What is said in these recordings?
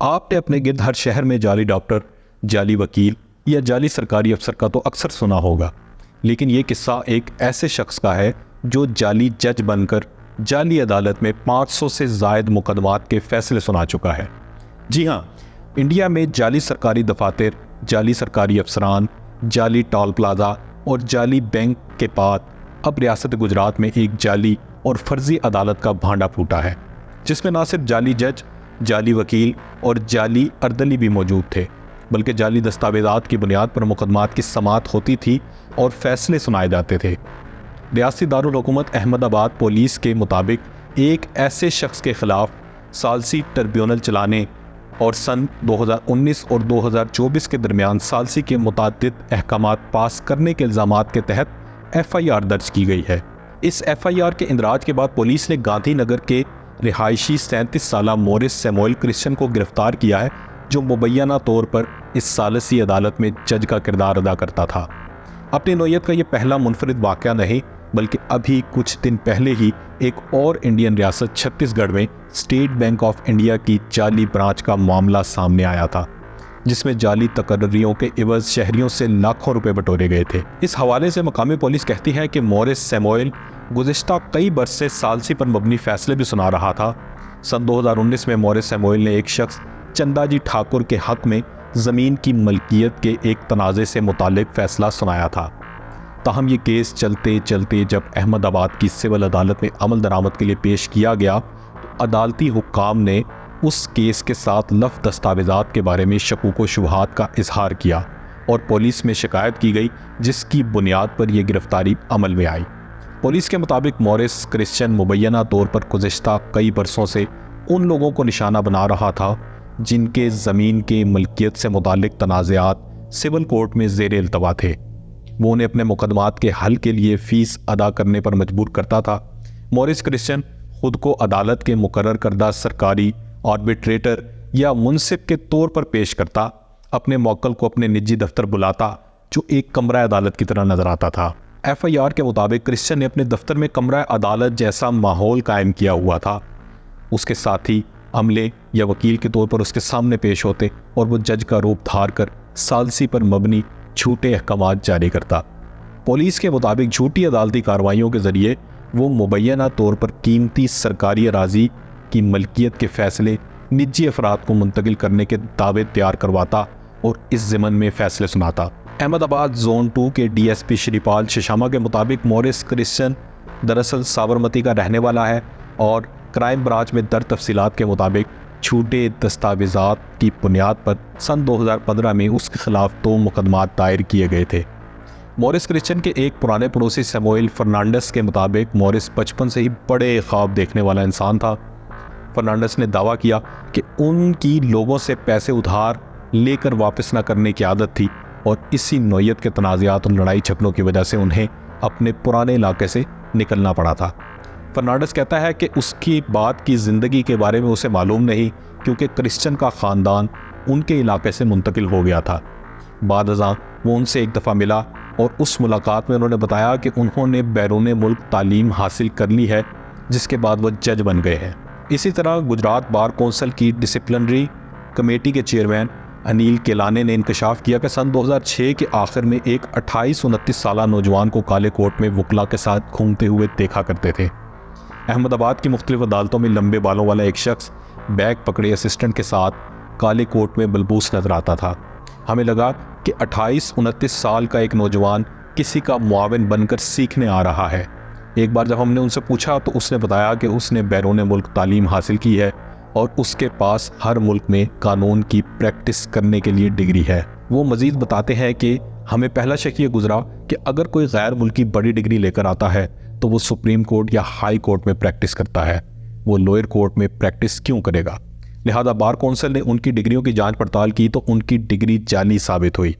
आपने अपने गिर्द हर शहर में जाली डॉक्टर, जाली वकील या जाली सरकारी अफसर का तो अक्सर सुना होगा, लेकिन ये किस्सा एक ऐसे शख्स का है जो जाली जज बनकर जाली अदालत में 500 से ज़ायद मुकदमात के फैसले सुना चुका है। जी हाँ, इंडिया में जाली सरकारी दफातर, जाली सरकारी अफसरान, जाली टोल प्लाजा और जाली बैंक के बाद अब रियासत गुजरात में एक जाली और फर्जी अदालत का भांडा फूटा है, जिसमें ना सिर्फ जाली जज, जाली वकील और जाली अर्दली भी मौजूद थे, बल्कि जाली दस्तावेज़ात की बुनियाद पर मुकदमात की समाअत होती थी और फैसले सुनाए जाते थे। रियासती दारुल हुकूमत अहमदाबाद पुलिस के मुताबिक एक ऐसे शख्स के खिलाफ सालसी ट्रिब्यूनल चलाने और सन 2019 और 2024 के दरमियान सालसी के मुताद्दिद अहकामात पास करने के इल्ज़ामात के तहत FIR दर्ज की गई है। इस FIR के इंदराज के बाद पुलिस ने गांधीनगर के रिहायशी 37 साला मोरिस सैमुअल क्रिश्चियन को गिरफ्तार किया है, जो मुबैना तौर पर इस सालसी अदालत में जज का किरदार अदा करता था। अपनी नौयत का ये पहला मुनफरिद वाक़या नहीं, बल्कि अभी कुछ दिन पहले ही एक और इंडियन रियासत छत्तीसगढ़ में स्टेट बैंक ऑफ इंडिया की जाली ब्रांच का मामला सामने आया था, जिसमें जाली तकर्रियों के इवज़ शहरियों से लाखों रुपए बटोरे गए थे। इस हवाले से मकामी पुलिस कहती है कि मोरिस सैमुअल गुज़िश्ता कई बरस से सालसी पर मबनी फैसले भी सुना रहा था। सन 2019 में मोरिस सैमुअल ने एक शख्स चंदाजी ठाकुर के हक़ में ज़मीन की मलकियत के एक तनाज़े से मुतालिक फ़ैसला सुनाया था। ताहम ये केस चलते चलते जब अहमदाबाद की सिविल अदालत में अमल दरामद के लिए पेश किया गया, तो अदालती हुक्काम ने उस केस के साथ लफ्ज़ दस्तावेज़ात के बारे में शकूक व शुबहात का इजहार किया और पुलिस में शिकायत की गई, जिसकी बुनियाद पर यह गिरफ्तारी अमल में आई। पुलिस के मुताबिक मोरिस क्रिश्चियन मुबैना तौर पर गुज़िश्ता कई बरसों से उन लोगों को निशाना बना रहा था जिनके ज़मीन के मलकियत से मुतालिक तनाज़ात सिविल कोर्ट में ज़ेर इल्तवा थे। वो उन्हें अपने मुकदमात के हल के लिए फ़ीस अदा करने पर मजबूर करता था। मोरिस क्रिश्चियन खुद को अदालत के मुकर्रर करदा सरकारी आर्बिट्रेटर या मुंसिफ के तौर पर पेश करता, अपने मौक्कल को अपने निजी दफ्तर बुलाता, जो एक कमरा अदालत की तरह नजर आता था। FIR के मुताबिक क्रिश्चियन ने अपने दफ्तर में कमरा अदालत जैसा माहौल कायम किया हुआ था। उसके साथी अमले या वकील के तौर पर उसके सामने पेश होते और वो जज का रूप धार कर सालसी पर मबनी झूठे अहकामात जारी करता। पुलिस के मुताबिक झूठी अदालती कार्रवाइयों के ज़रिए वो मुबैना तौर पर कीमती सरकारी अराजी की मलकियत के फैसले निजी अफराद को मुंतकिल करने के दावे तैयार करवाता और इस ज़िमन में फ़ैसले सुनाता। अहमदाबाद जोन 2 के DSP श्रीपाल शशामा के मुताबिक मोरिस क्रिश्चियन दरअसल साबरमती का रहने वाला है और क्राइम ब्रांच में दर्ज तफसीलात के मुताबिक झूठे दस्तावेज़ात की बुनियाद पर सन 2015 में उसके खिलाफ 2 मुकदमात दायर किए गए थे। मोरिस क्रिश्चियन के एक पुराने पड़ोसी सैमुअल फर्नांडिस के मुताबिक मोरिस बचपन से ही बड़े ख्वाब देखने वाला इंसान था। फर्नांडिस ने दावा किया कि उनकी लोगों से पैसे उधार लेकर वापस न करने की आदत थी और इसी नौयत के तनाज़ात और लड़ाई झगड़ों की वजह से उन्हें अपने पुराने इलाके से निकलना पड़ा था। फर्नांडिस कहता है कि उसकी बाद की ज़िंदगी के बारे में उसे मालूम नहीं, क्योंकि क्रिश्चियन का ख़ानदान उनके इलाके से मुंतकिल हो गया था। बाद अज़ां वो उनसे एक दफ़ा मिला और उस मुलाकात में उन्होंने बताया कि उन्होंने बैरून मुल्क तालीम हासिल कर ली है, जिसके बाद वो जज बन गए हैं। इसी तरह गुजरात बार कौंसिल की डिसिप्लिनरी कमेटी के चेयरमैन अनिल केलाने ने इंकशाफ किया कि सन 2006 के आखिर में एक 28-29 साला नौजवान को काले कोट में वकला के साथ घूमते हुए देखा करते थे। अहमदाबाद की मुख्तलिफ अदालतों में लंबे बालों वाला एक शख्स बैग पकड़े असिस्टेंट के साथ काले कोट में बलबूस नजर आता था। हमें लगा कि 28-29 साल का एक नौजवान किसी का मुआविन बनकर सीखने आ रहा है। एक बार जब हमने उनसे पूछा तो उसने बताया कि उसने बैरून मुल्क तालीम हासिल की है और उसके पास हर मुल्क में कानून की प्रैक्टिस करने के लिए डिग्री है। वो मज़ीद बताते हैं कि हमें पहला शक ये गुजरा कि अगर कोई गैर मुल्की बड़ी डिग्री लेकर आता है तो वो सुप्रीम कोर्ट या हाई कोर्ट में प्रैक्टिस करता है, वो लोअर कोर्ट में प्रैक्टिस क्यों करेगा। लिहाजा बार कौंसिल ने उनकी डिग्रियों की जांच पड़ताल की तो उनकी डिग्री जाली साबित हुई।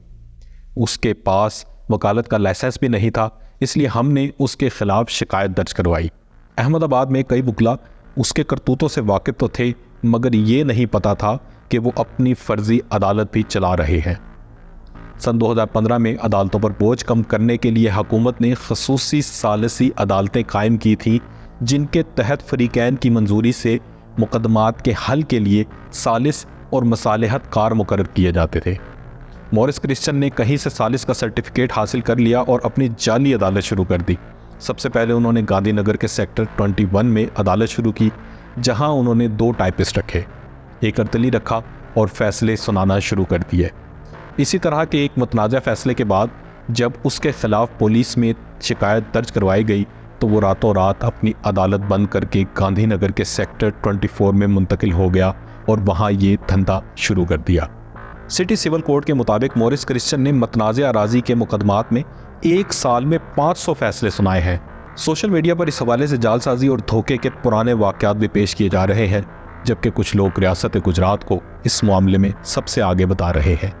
उसके पास वकालत का लाइसेंस भी नहीं था, इसलिए हमने उसके खिलाफ शिकायत दर्ज करवाई। अहमदाबाद में कई वकला उसके करतूतों से वाकिफ तो थे, मगर ये नहीं पता था कि वो अपनी फर्जी अदालत भी चला रहे हैं। सन 2015 में अदालतों पर बोझ कम करने के लिए हुकूमत ने खसूसी सालसी अदालतें कायम की थीं, जिनके तहत फरीकैन की मंजूरी से मुकदमात के हल के लिए सालिस और मसालेहत कार मुकर्रर किए जाते थे। मॉरिस क्रिश्चियन ने कहीं से सालिस का सर्टिफिकेट हासिल कर लिया और अपनी जाली अदालत शुरू कर दी। सबसे पहले उन्होंने गांधीनगर के सेक्टर 21 में अदालत शुरू की, जहां उन्होंने 2 टाइपिस्ट रखे, एक अर्तली रखा और फैसले सुनाना शुरू कर दिए। इसी तरह के एक मुतनाज़ा फैसले के बाद जब उसके खिलाफ पुलिस में शिकायत दर्ज करवाई गई तो वो रातों रात अपनी अदालत बंद करके गांधीनगर के सेक्टर 24 में मुंतकिल हो गया और वहाँ ये धंधा शुरू कर दिया। सिटी सिविल कोर्ट के मुताबिक मॉरिस क्रिश्चियन ने मुतनाज़ा अराज़ी के मुकदमात में 1 साल में 500 फैसले सुनाए हैं। सोशल मीडिया पर इस हवाले से जालसाजी और धोखे के पुराने वाक़यात भी पेश किए जा रहे हैं, जबकि कुछ लोग रियासत गुजरात को इस मामले में सबसे आगे बता रहे हैं।